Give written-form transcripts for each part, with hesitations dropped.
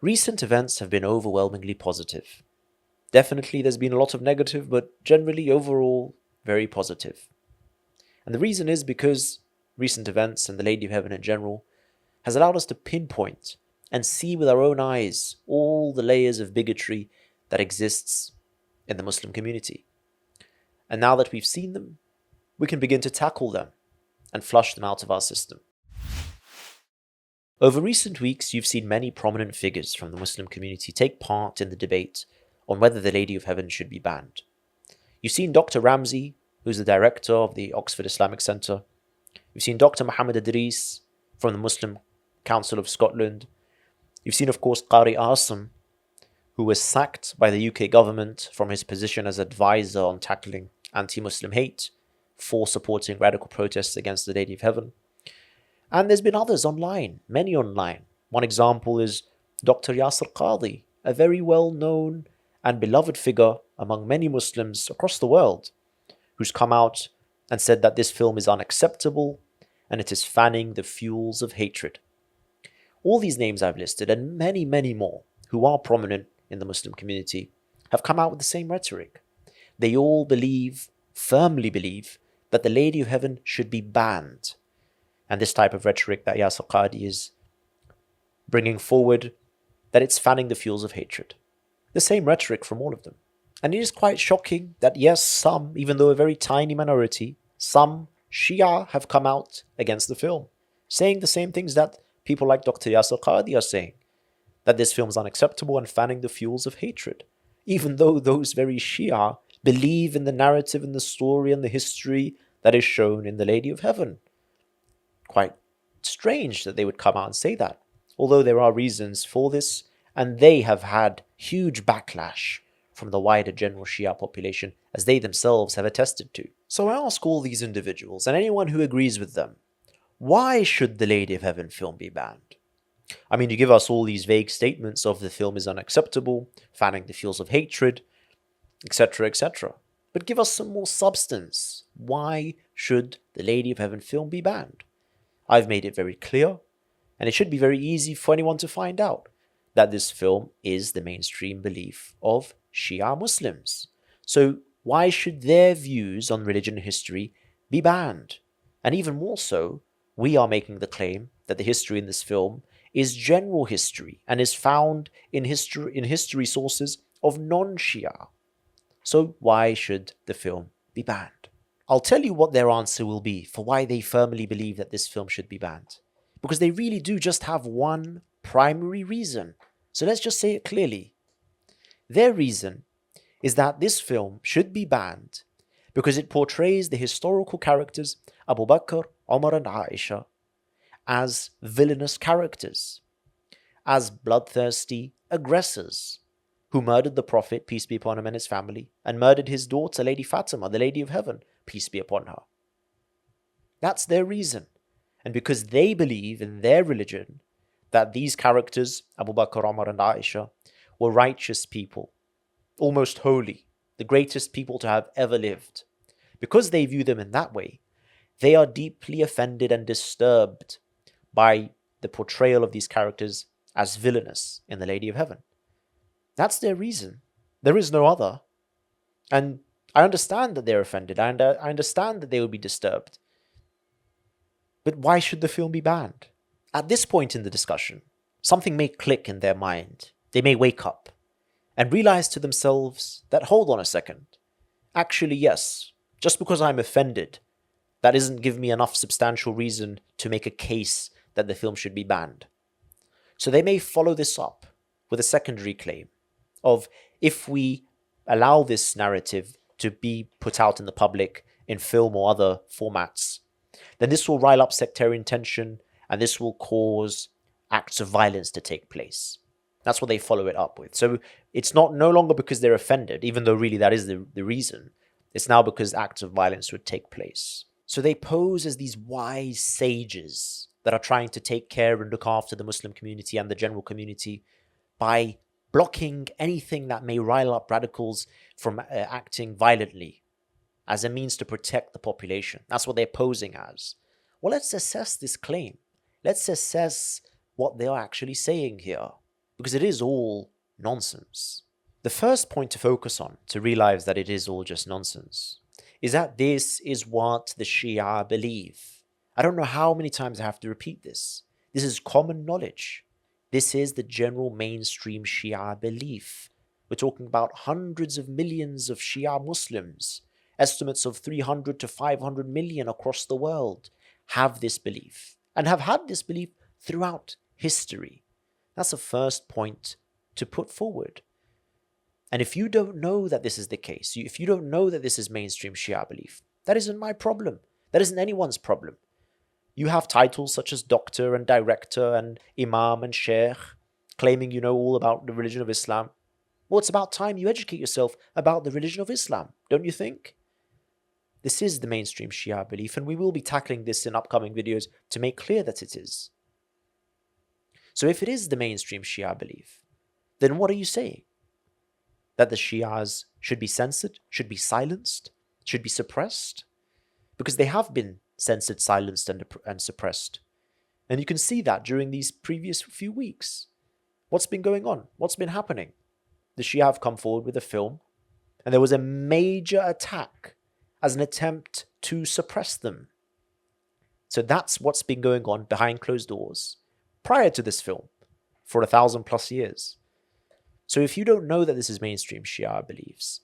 Recent events have been overwhelmingly positive. Definitely there's been a lot of negative, but generally overall very positive. And the reason is because recent events and the Lady of Heaven in general has allowed us to pinpoint and see with our own eyes all the layers of bigotry that exists in the Muslim community. And now that we've seen them, we can begin to tackle them and flush them out of our system. Over recent weeks, you've seen many prominent figures from the Muslim community take part in the debate on whether the Lady of Heaven should be banned. You've seen Dr. Ramsey, who's the director of the Oxford Islamic Centre. You've seen Dr. Muhammad Idris from the Muslim Council of Scotland. You've seen, of course, Qari Asim, who was sacked by the UK government from his position as advisor on tackling anti-Muslim hate for supporting radical protests against the Lady of Heaven. And there's been others online, many online. One example is Dr. Yasir Qadhi, a very well-known and beloved figure among many Muslims across the world, who's come out and said that this film is unacceptable and it is fanning the fuels of hatred. All these names I've listed and many, many more who are prominent in the Muslim community have come out with the same rhetoric. They all believe, firmly believe, that the Lady of Heaven should be banned. And this type of rhetoric that Yasir Qadhi is bringing forward, that it's fanning the fuels of hatred. The same rhetoric from all of them. And it is quite shocking that yes, some, even though a very tiny minority, some Shia have come out against the film, saying the same things that people like Dr. Yasir Qadhi are saying, that this film is unacceptable and fanning the fuels of hatred, even though those very Shia believe in the narrative and the story and the history that is shown in the Lady of Heaven. Quite strange that they would come out and say that, although there are reasons for this, and they have had huge backlash from the wider general Shia population, as they themselves have attested to. So I ask all these individuals, and anyone who agrees with them, why should the Lady of Heaven film be banned? I mean, you give us all these vague statements of the film is unacceptable, fanning the fuels of hatred, etc., etc. But give us some more substance. Why should the Lady of Heaven film be banned? I've made it very clear, and it should be very easy for anyone to find out, that this film is the mainstream belief of Shia Muslims. So why should their views on religion and history be banned? And even more so, we are making the claim that the history in this film is general history and is found in history sources of non-Shia. So why should the film be banned? I'll tell you what their answer will be for why they firmly believe that this film should be banned. Because they really do just have one primary reason. So let's just say it clearly. Their reason is that this film should be banned because it portrays the historical characters Abu Bakr, Umar and Aisha as villainous characters, as bloodthirsty aggressors who murdered the Prophet, peace be upon him, and his family, and murdered his daughter, Lady Fatima, the Lady of Heaven, peace be upon her. That's their reason. And because they believe in their religion that these characters, Abu Bakr, Umar and Aisha, were righteous people, almost holy, the greatest people to have ever lived. Because they view them in that way, they are deeply offended and disturbed by the portrayal of these characters as villainous in the Lady of Heaven. That's their reason. There is no other. And I understand that they're offended. I understand that they will be disturbed. But why should the film be banned? At this point in the discussion, something may click in their mind. They may wake up and realize to themselves that, hold on a second. Actually, yes, just because I'm offended, that doesn't give me enough substantial reason to make a case that the film should be banned. So they may follow this up with a secondary claim of, if we allow this narrative to be put out in the public in film or other formats, then this will rile up sectarian tension and this will cause acts of violence to take place. That's what they follow it up with. So it's no longer because they're offended, even though really that is the reason. It's now because acts of violence would take place. So they pose as these wise sages that are trying to take care and look after the Muslim community and the general community by blocking anything that may rile up radicals from acting violently as a means to protect the population. That's what they're posing as. Well, let's assess this claim. Let's assess what they are actually saying here. because it is all nonsense. The first point to focus on to realize that it is all just nonsense is that this is what the Shia believe. I don't know how many times I have to repeat this. This is common knowledge. This is the general mainstream Shia belief. We're talking about hundreds of millions of Shia Muslims, estimates of 300 to 500 million across the world have this belief and have had this belief throughout history. That's the first point to put forward. And if you don't know that this is the case, if you don't know that this is mainstream Shia belief, that isn't my problem. That isn't anyone's problem. You have titles such as doctor and director and imam and sheikh, claiming you know all about the religion of Islam. Well, it's about time you educate yourself about the religion of Islam, don't you think? This is the mainstream Shia belief, and we will be tackling this in upcoming videos to make clear that it is. So if it is the mainstream Shia belief, then what are you saying? That the Shias should be censored, should be silenced, should be suppressed? Because they have been censored, silenced, and suppressed. And you can see that during these previous few weeks. What's been going on? What's been happening? The Shia have come forward with a film, and there was a major attack as an attempt to suppress them. So that's what's been going on behind closed doors prior to this film for 1,000+ years. So if you don't know that this is mainstream Shia beliefs,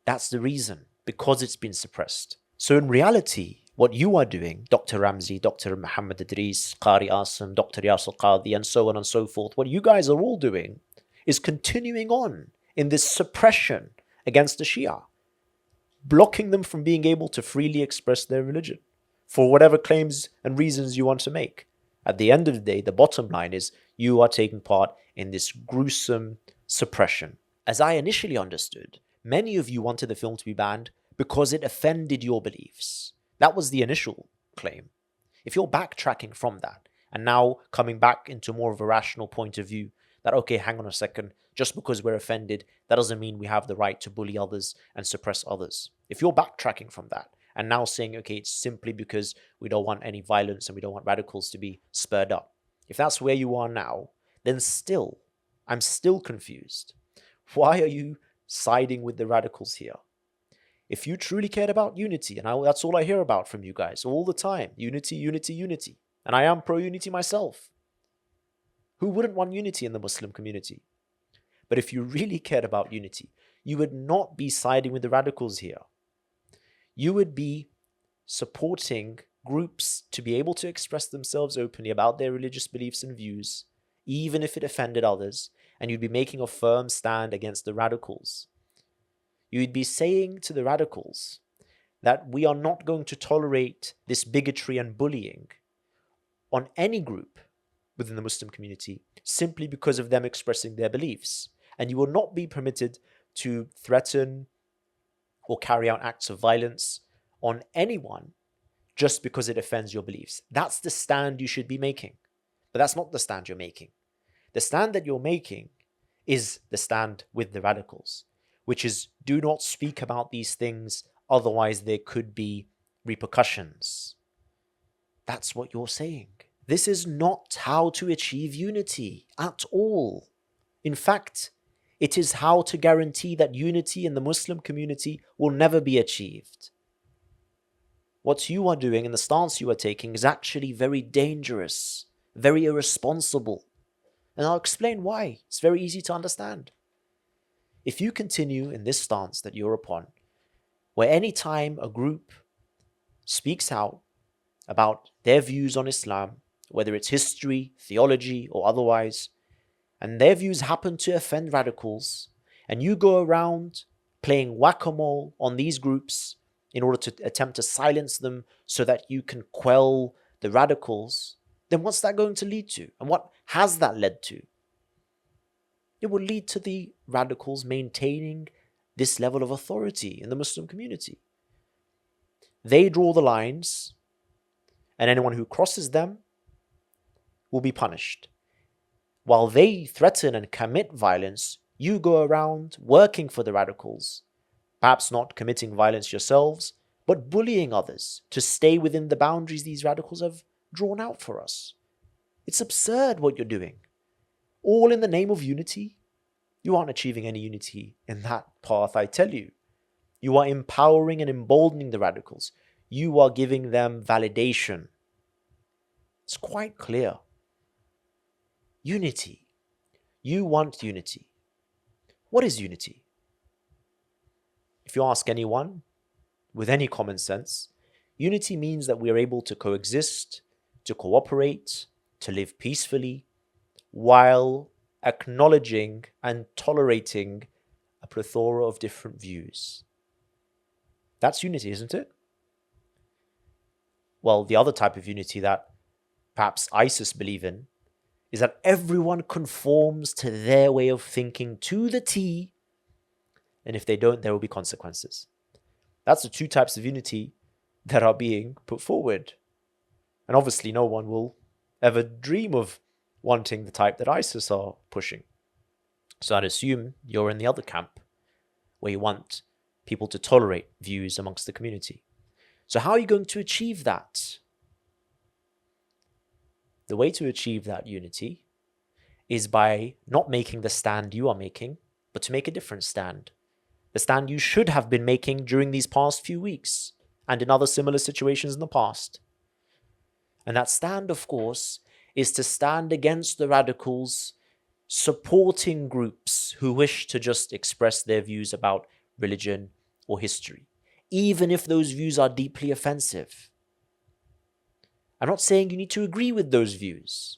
that's the reason, because it's been suppressed. So in reality, what you are doing, Dr. Ramzi, Dr. Muhammad Idris, Qari Asim, Dr. Yasir Qadhi, and so on and so forth, what you guys are all doing is continuing on in this suppression against the Shia, blocking them from being able to freely express their religion for whatever claims and reasons you want to make. At the end of the day, the bottom line is you are taking part in this gruesome suppression. As I initially understood, many of you wanted the film to be banned because it offended your beliefs. That was the initial claim. If you're backtracking from that and now coming back into more of a rational point of view, that, okay, hang on a second, just because we're offended, that doesn't mean we have the right to bully others and suppress others. If you're backtracking from that and now saying, okay, it's simply because we don't want any violence and we don't want radicals to be spurred up. If that's where you are now, then still, I'm still confused. Why are you siding with the radicals here? If you truly cared about unity, and that's all I hear about from you guys all the time, unity, unity, unity, and I am pro-unity myself. Who wouldn't want unity in the Muslim community? But if you really cared about unity, you would not be siding with the radicals here. You would be supporting groups to be able to express themselves openly about their religious beliefs and views, even if it offended others, and you'd be making a firm stand against the radicals. You'd be saying to the radicals that we are not going to tolerate this bigotry and bullying on any group within the Muslim community simply because of them expressing their beliefs. And you will not be permitted to threaten or carry out acts of violence on anyone just because it offends your beliefs. That's the stand you should be making. But that's not the stand you're making. The stand that you're making is the stand with the radicals, which is do not speak about these things, otherwise there could be repercussions. That's what you're saying. This is not how to achieve unity at all. In fact, it is how to guarantee that unity in the Muslim community will never be achieved. What you are doing and the stance you are taking is actually very dangerous, very irresponsible. And I'll explain why. It's very easy to understand. If you continue in this stance that you're upon, where any time a group speaks out about their views on Islam, whether it's history, theology, or otherwise, and their views happen to offend radicals, and you go around playing whack-a-mole on these groups in order to attempt to silence them so that you can quell the radicals, then what's that going to lead to? And what has that led to? It will lead to the radicals maintaining this level of authority in the Muslim community. They draw the lines, and anyone who crosses them will be punished. While they threaten and commit violence, you go around working for the radicals, perhaps not committing violence yourselves, but bullying others to stay within the boundaries these radicals have drawn out for us. It's absurd what you're doing. all in the name of unity. You aren't achieving any unity in that path, I tell you. You are empowering and emboldening the radicals. You are giving them validation. It's quite clear. Unity. You want unity. What is unity? If you ask anyone with any common sense, unity means that we are able to coexist, to cooperate, to live peacefully, while acknowledging and tolerating a plethora of different views. That's unity, isn't it? Well, the other type of unity that perhaps ISIS believe in is that everyone conforms to their way of thinking to the T, and if they don't, there will be consequences. That's the two types of unity that are being put forward. And obviously no one will ever dream of wanting the type that ISIS are pushing. So I'd assume you're in the other camp, where you want people to tolerate views amongst the community. So how are you going to achieve that? The way to achieve that unity is by not making the stand you are making, but to make a different stand. The stand you should have been making during these past few weeks and in other similar situations in the past. And that stand, of course, is to stand against the radicals supporting groups who wish to just express their views about religion or history, even if those views are deeply offensive. I'm not saying you need to agree with those views.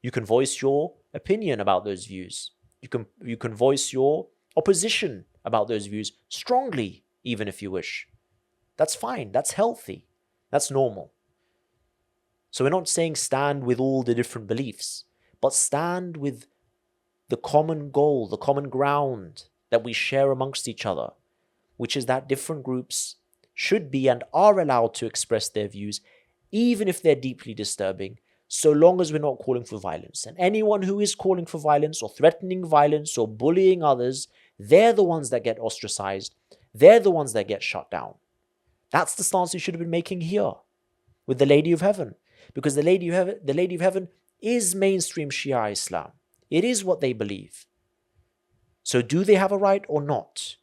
You can voice your opinion about those views. You can voice your opposition about those views strongly, even if you wish. That's fine. That's healthy. That's normal. So we're not saying stand with all the different beliefs, but stand with the common goal, the common ground that we share amongst each other, which is that different groups should be and are allowed to express their views, even if they're deeply disturbing, so long as we're not calling for violence. And anyone who is calling for violence or threatening violence or bullying others, they're the ones that get ostracized. They're the ones that get shut down. That's the stance you should have been making here with the Lady of Heaven. Because the Lady of Heaven is mainstream Shia Islam. It is what they believe. So do they have a right or not?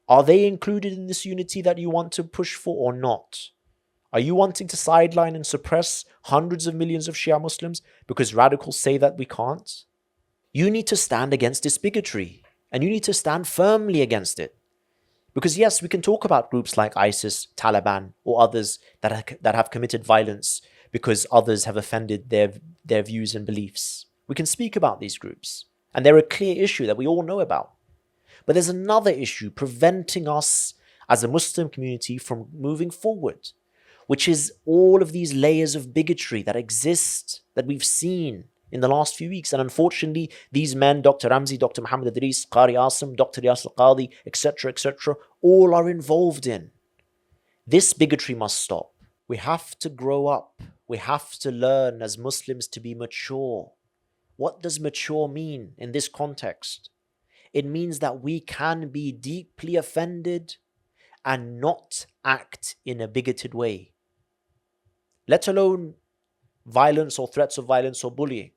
Are they included in this unity that you want to push for or not? Are you wanting to sideline and suppress hundreds of millions of Shia Muslims because radicals say that we can't? You need to stand against this bigotry, and you need to stand firmly against it. Because yes, we can talk about groups like ISIS, Taliban, or others that have committed violence because others have offended their views and beliefs. We can speak about these groups, and they're a clear issue that we all know about. But there's another issue preventing us as a Muslim community from moving forward, which is all of these layers of bigotry that exist, that we've seen in the last few weeks. And unfortunately, these men, Dr. Ramzi, Dr. Muhammad Idris, Qari Asim, Dr. Riyas al-Qadi, etc., all are involved in. This bigotry must stop. We have to grow up. We have to learn as Muslims to be mature. What does mature mean in this context? It means that we can be deeply offended and not act in a bigoted way, let alone violence or threats of violence or bullying,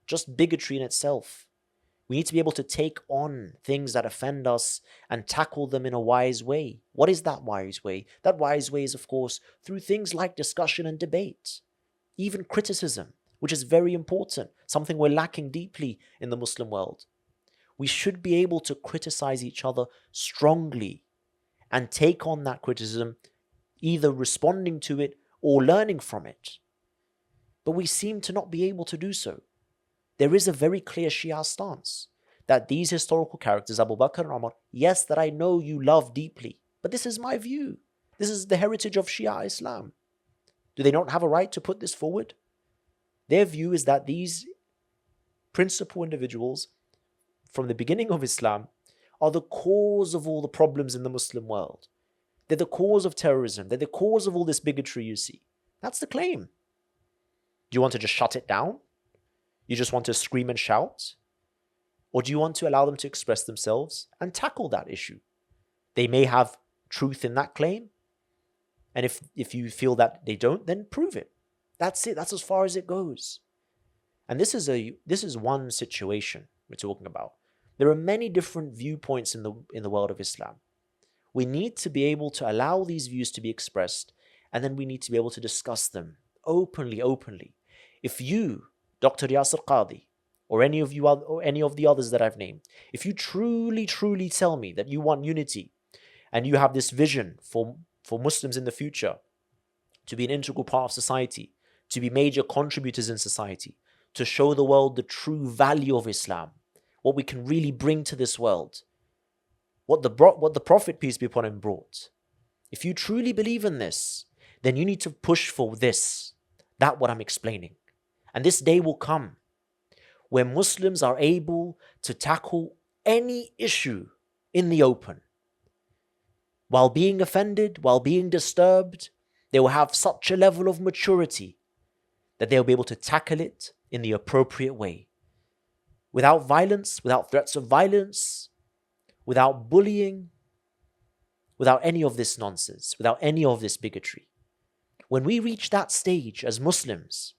just bigotry in itself. We need to be able to take on things that offend us and tackle them in a wise way. What is that wise way? That wise way is, of course, through things like discussion and debate, even criticism, which is very important, something we're lacking deeply in the Muslim world. We should be able to criticize each other strongly and take on that criticism, either responding to it or learning from it. But we seem to not be able to do so. There is a very clear Shia stance that these historical characters, Abu Bakr and Umar, yes, that I know you love deeply, but this is my view. This is the heritage of Shia Islam. Do they not have a right to put this forward? Their view is that these principal individuals from the beginning of Islam are the cause of all the problems in the Muslim world. They're the cause of terrorism. They're the cause of all this bigotry you see. That's the claim. Do you want to just shut it down? You just want to scream and shout? Or do you want to allow them to express themselves and tackle that issue? They may have truth in that claim. And if you feel that they don't, then prove it. That's it. That's as far as it goes. And this is one situation we're talking about. There are many different viewpoints in the world of Islam. We need to be able to allow these views to be expressed, and then we need to be able to discuss them openly. If you, Dr. Yasir Qadi, or any of you or any of the others that I've named, if you truly tell me that you want unity and you have this vision for Muslims in the future to be an integral part of society, to be major contributors in society, to show the world the true value of Islam, what we can really bring to this world, what the Prophet, peace be upon him, brought. If you truly believe in this, then you need to push for that what I'm explaining. And this day will come where Muslims are able to tackle any issue in the open. While being offended, while being disturbed, they will have such a level of maturity that they'll be able to tackle it in the appropriate way. Without violence, without threats of violence, without bullying, without any of this nonsense, without any of this bigotry. When we reach that stage as Muslims,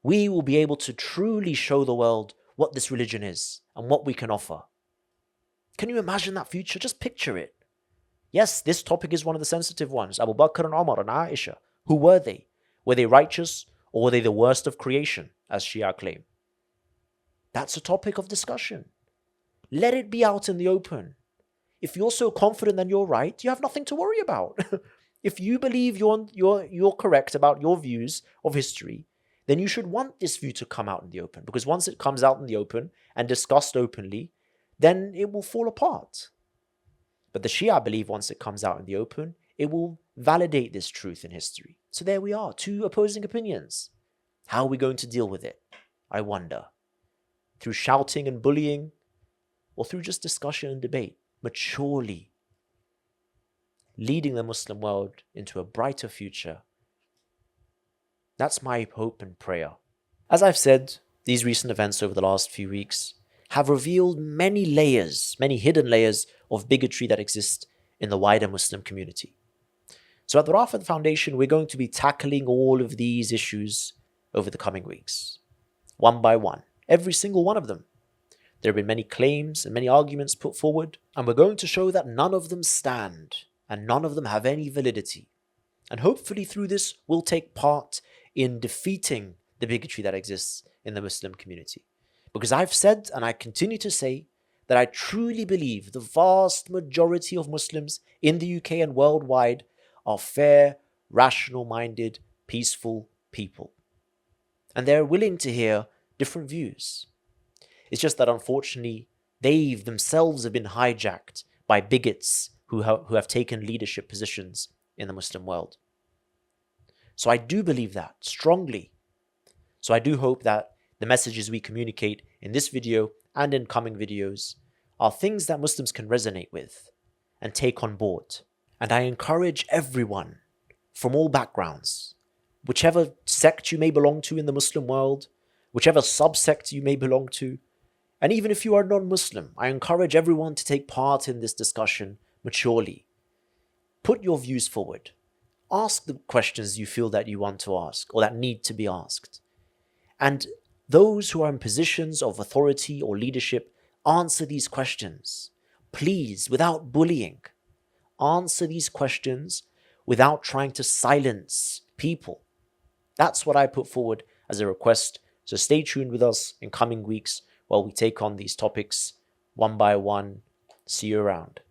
we will be able to truly show the world what this religion is and what we can offer. Can you imagine that future? Just picture it. Yes, this topic is one of the sensitive ones. Abu Bakr and Umar and Aisha. Who were they? Were they righteous or were they the worst of creation, as Shia claim? That's a topic of discussion. Let it be out in the open. If you're so confident that you're right, you have nothing to worry about. If you believe you're correct about your views of history, then you should want this view to come out in the open. Because once it comes out in the open and discussed openly, then it will fall apart. But the Shia believe once it comes out in the open, it will validate this truth in history. So there we are, two opposing opinions. How are we going to deal with it? I wonder. Through shouting and bullying, or through just discussion and debate, maturely, leading the Muslim world into a brighter future. That's my hope and prayer. As I've said, these recent events over the last few weeks have revealed many layers, many hidden layers of bigotry that exist in the wider Muslim community. So at the Rafida Foundation, we're going to be tackling all of these issues over the coming weeks, one by one, every single one of them. There have been many claims and many arguments put forward, and we're going to show that none of them stand and none of them have any validity. And hopefully through this, we'll take part in defeating the bigotry that exists in the Muslim community. Because I've said, and I continue to say, that I truly believe the vast majority of Muslims in the UK and worldwide are fair, rational-minded, peaceful people. And they're willing to hear different views. It's just that unfortunately, they themselves have been hijacked by bigots who have taken leadership positions in the Muslim world. So I do believe that strongly. So I do hope that the messages we communicate in this video and in coming videos are things that Muslims can resonate with and take on board. And I encourage everyone from all backgrounds, whichever sect you may belong to in the Muslim world, whichever subsect you may belong to, and even if you are non-Muslim, I encourage everyone to take part in this discussion maturely. Put your views forward. Ask the questions you feel that you want to ask or that need to be asked. And those who are in positions of authority or leadership, answer these questions. Please, without bullying. Answer these questions without trying to silence people. That's what I put forward as a request. So stay tuned with us in coming weeks while we take on these topics one by one. See you around.